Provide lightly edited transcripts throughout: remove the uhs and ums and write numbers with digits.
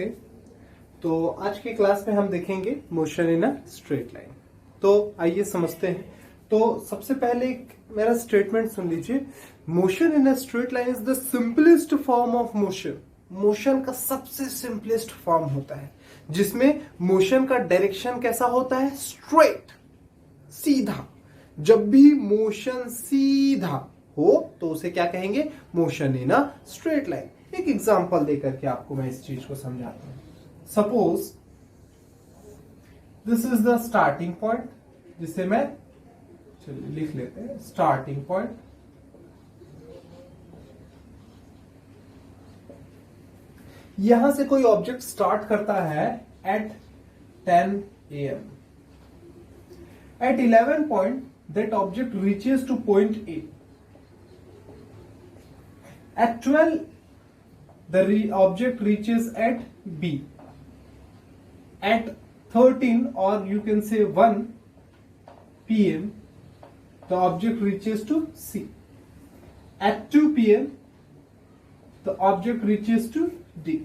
Okay, तो आज की क्लास में हम देखेंगे motion in a straight line. तो आइए समझते हैं। तो सबसे पहले एक मेरा स्टेटमेंट सुन लीजिए। Motion in a straight line is the simplest form of motion. Motion का सबसे सिंपलेस्ट फॉर्म होता है जिसमें मोशन का डायरेक्शन कैसा होता है? स्ट्रेट, सीधा। जब भी मोशन सीधा हो तो उसे क्या कहेंगे? Motion in a straight line. एक एग्जांपल देकर के आपको मैं इस चीज को समझाता हूं। Suppose this is the starting point, जिसे मैं चलिए लिख लेते हैं स्टार्टिंग पॉइंट। यहां से कोई ऑब्जेक्ट स्टार्ट करता है eight 10 AM। At 11 point, that object reaches to point A. At 12, the object reaches at B. At 13, or you can say 1 PM, the object reaches to C. At 2 PM, the object reaches to D.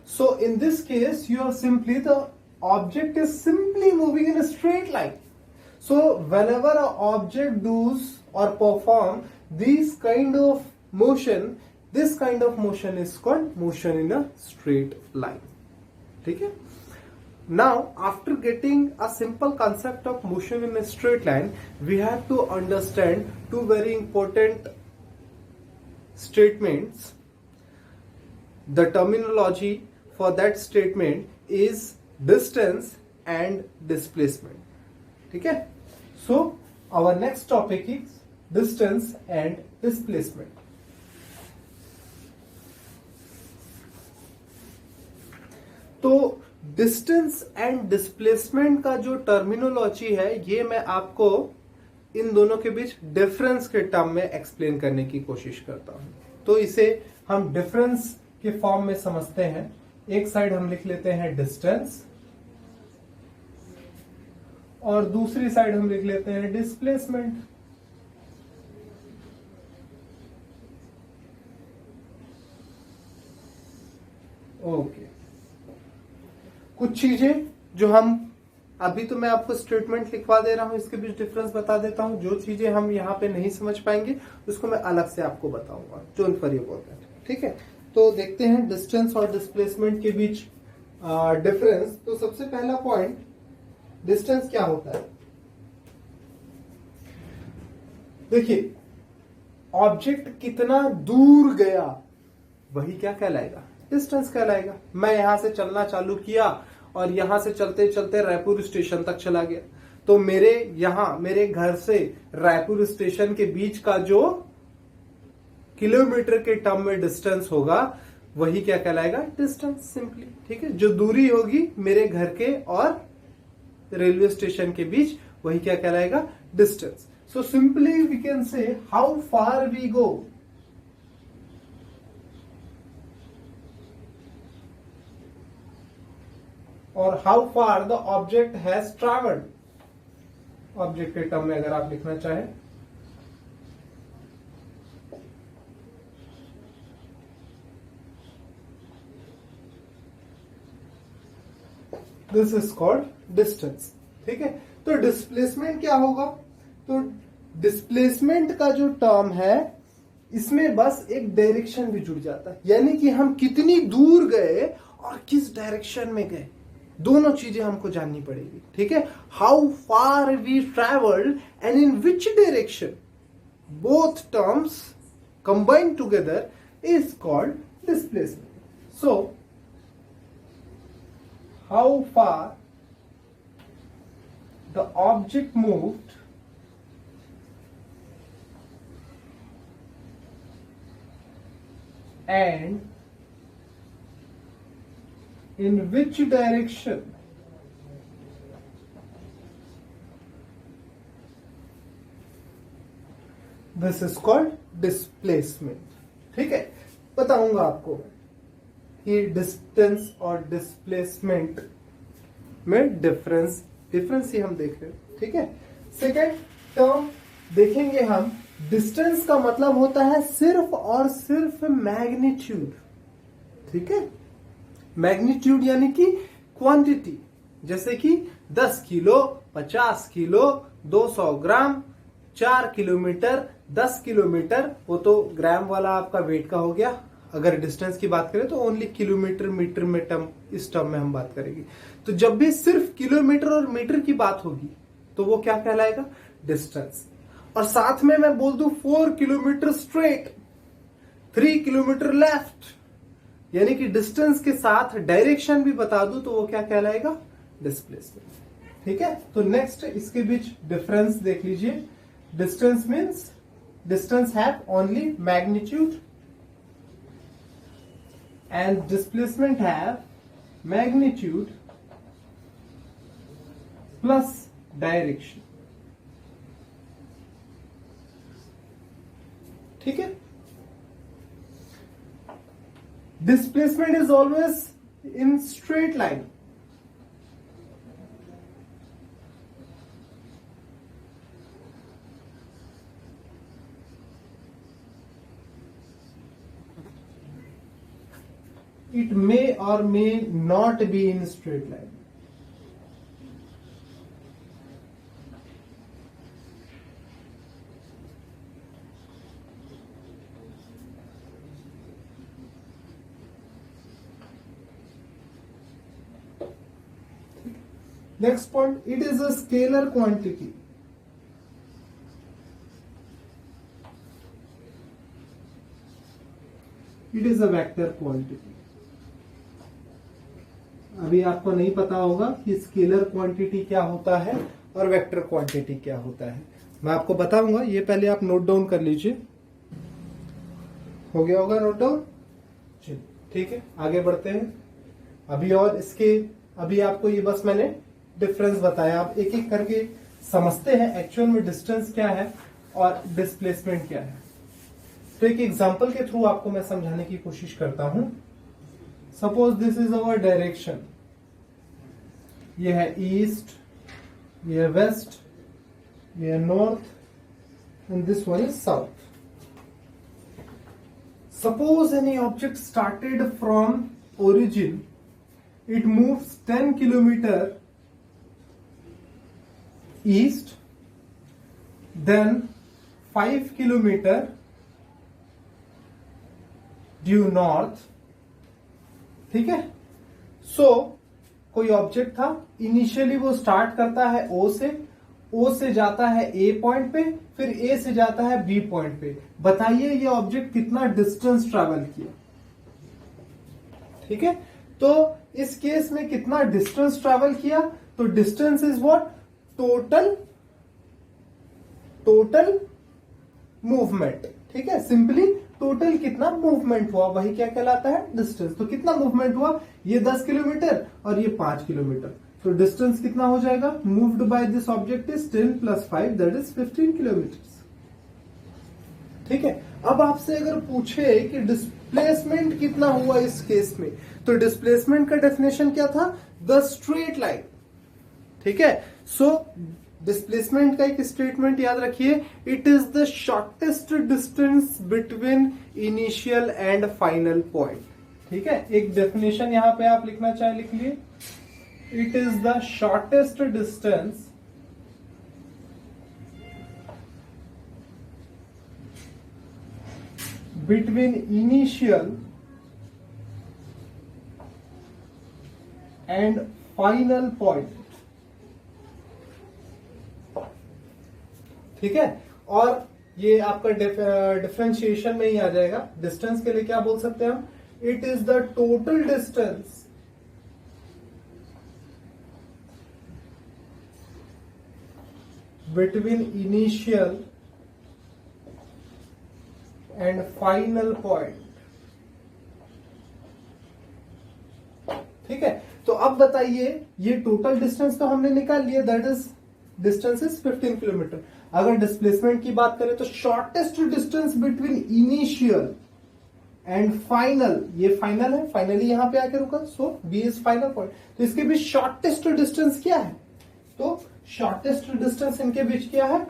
So in this case, the object is simply moving in a straight line. So whenever an object does or perform this kind of motion is called motion in a straight line. ठीक है? Now after getting a simple concept of motion in a straight line, we have to understand two very important statements. The terminology for that statement is distance and displacement. ठीक है? So our next topic is distance and displacement. तो distance and displacement का जो terminology है, ये मैं आपको इन दोनों के बीच डिफरेंस के टर्म में एक्सप्लेन करने की कोशिश करता हूं। तो इसे हम डिफरेंस के फॉर्म में समझते हैं। एक साइड हम लिख लेते हैं डिस्टेंस और दूसरी साइड हम लिख लेते हैं डिस्प्लेसमेंट। ओके, कुछ चीजें जो हम अभी तो मैं आपको स्टेटमेंट लिखवा दे रहा हूं, इसके बीच डिफरेंस बता देता हूं। जो चीजें हम यहां पे नहीं समझ पाएंगे उसको मैं अलग से आपको बताऊंगा। Don't worry about that. ठीक है, तो देखते हैं डिस्टेंस और डिस्प्लेसमेंट के बीच डिफरेंस। तो सबसे पहला पॉइंट, डिस्टेंस क्या होता है? देखिए, ऑब्जेक्ट कितना दूर गया वही क्या कहलाएगा? डिस्टेंस कहलाएगा। मैं यहां से चलना चालू किया और यहां से चलते चलते रायपुर स्टेशन तक चला गया, तो मेरे घर से रायपुर स्टेशन के बीच का जो किलोमीटर के टर्म में डिस्टेंस होगा वही क्या कहलाएगा? Distance, simply. ठीक है, जो दूरी होगी मेरे घर के और रेलवे स्टेशन के बीच वही क्या कहलाएगा? Distance. So simply we can say how far we go. और how far the object has travelled. Object के टर्म में अगर आप लिखना चाहें, दिस इज कॉल्ड डिस्टेंस। ठीक है, तो डिस्प्लेसमेंट क्या होगा? तो डिस्प्लेसमेंट का जो टर्म है इसमें बस एक डायरेक्शन भी जुड़ जाता है, यानी कि हम कितनी दूर गए और किस डायरेक्शन में गए, दोनों चीजें हमको जाननी पड़ेगी। ठीक है, how far we travelled and in which direction, both terms combined together is called displacement. So how far the object moved and in which direction this is called displacement. ठीक है, बताऊंगा आपको कि डिस्टेंस और डिस्प्लेसमेंट में difference ही हम देख रहे हैं। ठीक है, सेकेंड टर्म देखेंगे हम। डिस्टेंस का मतलब होता है सिर्फ और सिर्फ मैग्नीट्यूड। ठीक है, मैग्नीट्यूड यानी कि क्वांटिटी, जैसे कि 10 किलो, 50 किलो, 200 ग्राम, 4 किलोमीटर, 10 किलोमीटर, वो तो ग्राम वाला आपका वेट का हो गया। अगर डिस्टेंस की बात करें तो ओनली किलोमीटर, मीटर में टर्म, इस टर्म में हम बात करेंगे। तो जब भी सिर्फ किलोमीटर और मीटर की बात होगी तो वो क्या कहलाएगा? डिस्टेंस। और साथ में मैं बोल दूं 4 किलोमीटर स्ट्रेट, 3 किलोमीटर लेफ्ट, यानी कि डिस्टेंस के साथ डायरेक्शन भी बता दूं तो वो क्या कहलाएगा? डिस्प्लेसमेंट। ठीक है, तो नेक्स्ट इसके बीच डिफरेंस देख लीजिए। Distance means distance have only magnitude and displacement have magnitude plus direction। ठीक है, displacement is always in straight line। It may or may not be in straight line। Next point, it is a scalar quantity। It is a vector quantity। अभी आपको नहीं पता होगा कि scalar quantity क्या होता है और वेक्टर क्वांटिटी क्या होता है, मैं आपको बताऊंगा। ये पहले आप नोट डाउन कर लीजिए। हो गया होगा नोट डाउन? चलिए ठीक है, आगे बढ़ते हैं। अभी और इसके अभी आपको ये बस मैंने डिफरेंस बताया, आप एक एक करके समझते हैं एक्चुअल में डिस्टेंस क्या है और डिस्प्लेसमेंट क्या है। तो एक एग्जांपल के थ्रू आपको मैं समझाने की कोशिश करता हूं। Suppose this is our direction, ये है ईस्ट, ये है वेस्ट, ये है north and this one is south. Suppose any object started from origin, it moves 10 kilometer east, then 5 kilometer due north। ठीक है, कोई ऑब्जेक्ट था, इनिशियली वो स्टार्ट करता है ओ से जाता है ए पॉइंट पे, फिर ए से जाता है बी पॉइंट पे। बताइए ये ऑब्जेक्ट कितना डिस्टेंस ट्रैवल किया? ठीक है, तो इस केस में कितना डिस्टेंस ट्रैवल किया? तो distance is what? Total movement. ठीक है, सिंपली टोटल कितना मूवमेंट हुआ वही क्या कहलाता है? डिस्टेंस। तो कितना मूवमेंट हुआ? ये 10 किलोमीटर और ये 5 किलोमीटर, तो डिस्टेंस कितना हो जाएगा? Moved by this object is 10 + 5 that is 15 kilometre. ठीक है, अब आपसे अगर पूछे कि डिस्प्लेसमेंट कितना हुआ इस केस में, तो डिस्प्लेसमेंट का डेफिनेशन क्या था? The straight line. ठीक है, डिस्प्लेसमेंट का एक स्टेटमेंट याद रखिए, it is the shortest distance between initial and final point. ठीक है, एक डेफिनेशन यहां पे आप लिखना चाहे लिख लिए, it is the shortest distance between initial and final point। ठीक है, और ये आपका डिफरेंशिएशन में ही आ जाएगा। डिस्टेंस के लिए क्या बोल सकते हैं हम? It is the total distance between initial and final point. ठीक है, तो अब बताइए ये टोटल डिस्टेंस तो हमने निकाल लिया, that is distance is 15 kilometre. अगर डिस्प्लेसमेंट की बात करें तो shortest distance between initial and final, ये फाइनल है, फाइनली यहां पे आके रुका, सो बी इज फाइनल पॉइंट। तो इसके बीच शॉर्टेस्ट डिस्टेंस क्या है? तो शॉर्टेस्ट डिस्टेंस इनके बीच क्या है?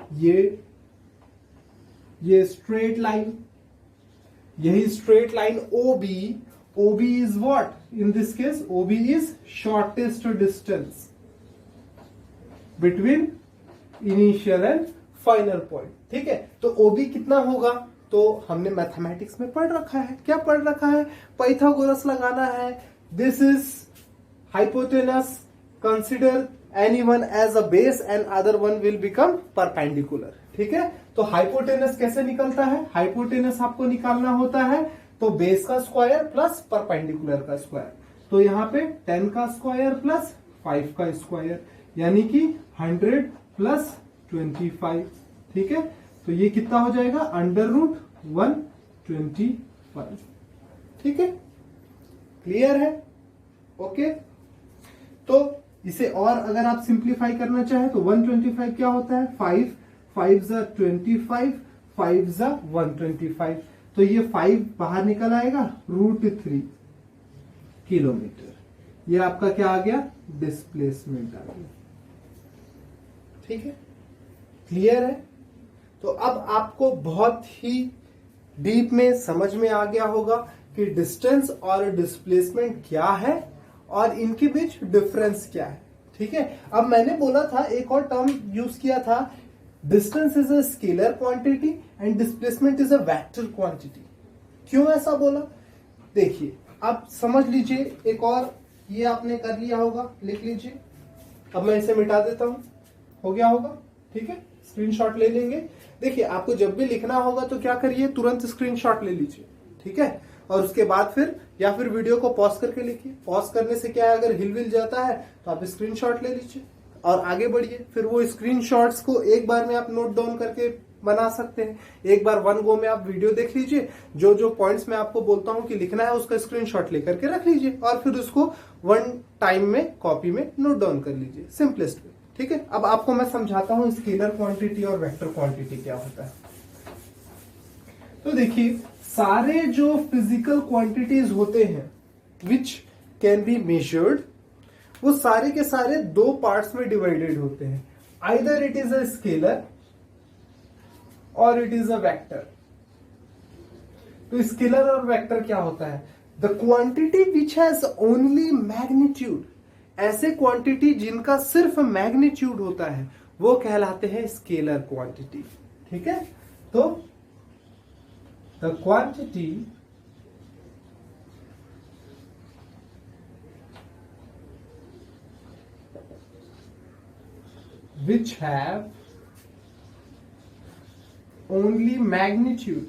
ये स्ट्रेट लाइन, यही straight line O B OB is what? In this case, OB is shortest distance between initial and final point. ठीक है, तो OB कितना होगा? तो हमने मैथमेटिक्स में पढ़ रखा है. क्या पढ़ रखा है? पाइथागोरस लगाना है. This is hypotenuse. Consider anyone as a base and other one will become perpendicular. ठीक है, तो हाइपोटेनस कैसे निकलता है? हाइपोटेनस आपको निकालना होता है तो बेस का स्क्वायर प्लस परपेंडिकुलर का स्क्वायर. तो यहां पे 10 का स्क्वायर प्लस 5 का स्क्वायर, यानी कि 100 प्लस 25. ठीक है, तो ये कितना हो जाएगा? √125. ठीक है, क्लियर है? ओके, तो इसे और अगर आप सिंप्लीफाई करना चाहे तो 125 क्या होता है? 5 5 जा 25, 5 जा 125. तो ये 5 बाहर निकल आएगा, √3 किलोमीटर. ये आपका क्या आ गया? डिस्प्लेसमेंट आ गया. ठीक है, क्लियर है? तो अब आपको बहुत ही डीप में समझ में आ गया होगा कि डिस्टेंस और डिस्प्लेसमेंट क्या है और इनके बीच डिफरेंस क्या है. ठीक है, अब मैंने बोला था, एक और टर्म यूज किया था, distance is a scalar quantity and displacement is a vector quantity. क्यों ऐसा बोला? देखिए, अब समझ लीजिए. एक और ये आपने कर लिया होगा, लिख लीजिए. अब मैं इसे मिटा देता हूं, हो गया होगा. ठीक है, स्क्रीनशॉट ले लेंगे. देखिए, आपको जब भी लिखना होगा तो क्या करिए, तुरंत स्क्रीनशॉट ले लीजिए. ठीक है, और उसके बाद फिर या फिर वीडियो को पॉज करके लिखिए. पॉज करने से क्या है, अगर हिल विल जाता है तो आप स्क्रीनशॉट ले लीजिए और आगे बढ़िए. फिर वो स्क्रीनशॉट्स को एक बार में आप नोट डाउन करके बना सकते हैं. एक बार वन गो में आप वीडियो देख लीजिए, जो जो पॉइंट्स मैं आपको बोलता हूं कि लिखना है उसका स्क्रीनशॉट लेकर के रख लीजिए और फिर उसको वन टाइम में कॉपी में नोट डाउन कर लीजिए, सिंपलेस्ट वे. ठीक है, अब आपको मैं समझाता हूं स्केलर क्वांटिटी और वेक्टर क्वांटिटी क्या होता है. तो देखिए, सारे जो फिजिकल क्वांटिटीज होते हैं विच कैन बी मेजर्ड, वो सारे के सारे दो पार्ट्स में डिवाइडेड होते हैं. Either it is a scalar और इट इज अ वेक्टर. तो स्केलर और वेक्टर क्या होता है? The quantity which has only magnitude. ऐसे क्वांटिटी जिनका सिर्फ मैग्नीट्यूड होता है वो कहलाते हैं स्केलर क्वांटिटी. ठीक है, तो the quantity which have only magnitude.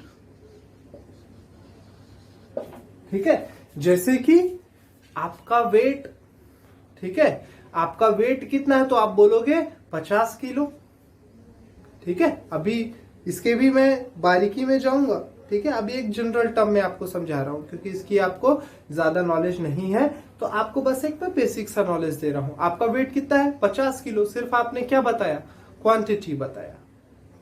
ठीक है, जैसे कि आपका वेट. ठीक है, आपका वेट कितना है तो आप बोलोगे 50 किलो. ठीक है, अभी इसके भी मैं बारीकी में जाऊंगा. ठीक है, अभी एक जनरल टर्म में आपको समझा रहा हूं क्योंकि इसकी आपको ज्यादा नॉलेज नहीं है, तो आपको बस एक बेसिक सा नॉलेज दे रहा हूं. आपका वेट कितना है? 50 किलो. सिर्फ आपने क्या बताया? क्वांटिटी बताया.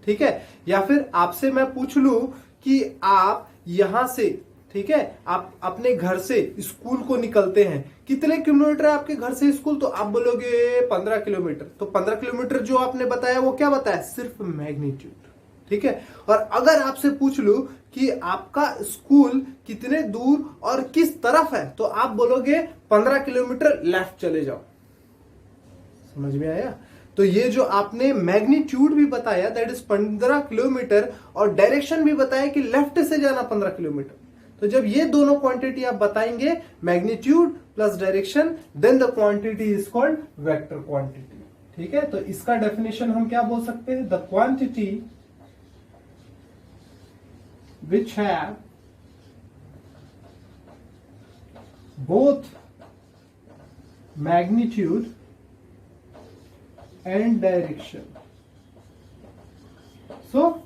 ठीक है, या फिर आपसे मैं पूछ लूं कि आप यहां से, ठीक है, आप अपने घर से स्कूल को निकलते हैं, कितने किलोमीटर है आपके घर से स्कूल? तो आप बोलोगे 15 किलोमीटर. तो 15 किलोमीटर जो आपने बताया वो क्या बताया? सिर्फ मैग्नीट्यूड. ठीक है, और अगर आपसे पूछ लूं कि आपका स्कूल कितने दूर और किस तरफ है तो आप बोलोगे 15 किलोमीटर लेफ्ट चले जाओ. समझ में आया? तो ये जो आपने मैग्नीट्यूड भी बताया दैट इज 15 किलोमीटर और डायरेक्शन भी बताया कि लेफ्ट से जाना 15 किलोमीटर. तो जब ये दोनों क्वांटिटी आप बताएंगे, magnitude plus direction, then the quantity is called vector quantity. ठीक है, तो इसका डेफिनेशन हम क्या बोल सकते हैं? The quantity which have both magnitude and direction. So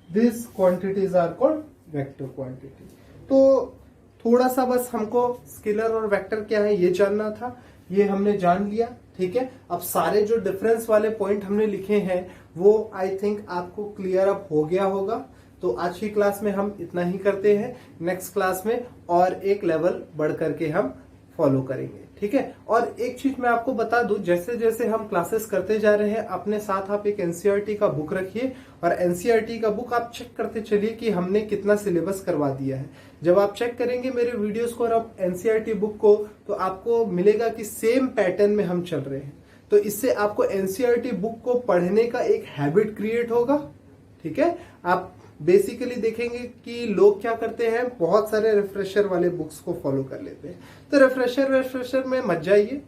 these quantities are called vector quantity. तो थोड़ा सा बस हमको स्केलर और वेक्टर क्या है ये जानना था, ये हमने जान लिया. ठीक है, अब सारे जो डिफरेंस वाले पॉइंट हमने लिखे हैं वो आई थिंक आपको क्लियर अप हो गया होगा. तो आज की क्लास में हम इतना ही करते हैं. नेक्स्ट क्लास में और एक लेवल बढ़ करके हम फॉलो करेंगे. ठीक है। और एक चीज मैं आपको बता दूं, जैसे जैसे हम क्लासेस करते जा रहे हैं अपने साथ आप एक एनसीईआरटी का बुक रखिए और एनसीईआरटी का बुक आप चेक करते चलिए कि हमने कितना सिलेबस करवा दिया है। जब आप चेक करेंगे मेरे वीडियोस को और आप एनसीईआरटी बुक को, तो आपको मिलेगा कि सेम पैटर्न में हम चल रहे हैं। तो इससे आपको एनसीईआरटी बुक को पढ़ने का एक हैबिट क्रिएट होगा। ठीक है, आप बेसिकली देखेंगे कि लोग क्या करते हैं, बहुत सारे रिफ्रेशर वाले बुक्स को फॉलो कर लेते हैं। तो रिफ्रेशर में मत जाइए।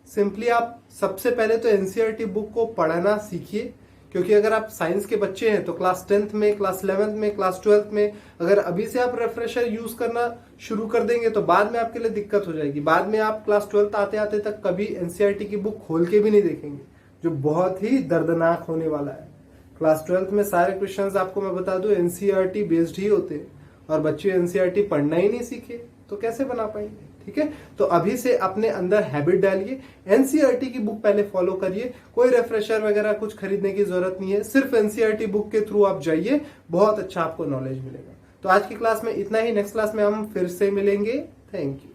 सिंपली आप सबसे पहले तो एनसीईआरटी बुक को पढ़ना सीखिए, क्योंकि अगर आप साइंस के बच्चे हैं तो क्लास 10th में, क्लास 11th में, क्लास 12th में अगर अभी से आप रिफ्रेशर यूज करना शुरू कर देंगे तो बाद में आपके लिए दिक्कत हो जाएगी। बाद में आप क्लास 12th आते आते तक कभी एनसीईआरटी की बुक खोल के भी नहीं देखेंगे, जो बहुत ही दर्दनाक होने वाला है। क्लास 12th में सारे क्वेश्चंस आपको मैं बता दूं एनसीईआरटी बेस्ड ही होते हैं, और बच्चे एनसीईआरटी पढ़ना ही नहीं सीखे तो कैसे बना पाएंगे। ठीक है, तो अभी से अपने अंदर हैबिट डालिए, एनसीईआरटी की बुक पहले फॉलो करिए। कोई रेफ्रेशर वगैरह कुछ खरीदने की जरूरत नहीं है, सिर्फ एनसीईआरटी बुक के थ्रू आप जाइए, बहुत अच्छा आपको नॉलेज मिलेगा। तो आज की क्लास में इतना ही, नेक्स्ट क्लास में हम फिर से मिलेंगे। Thank you.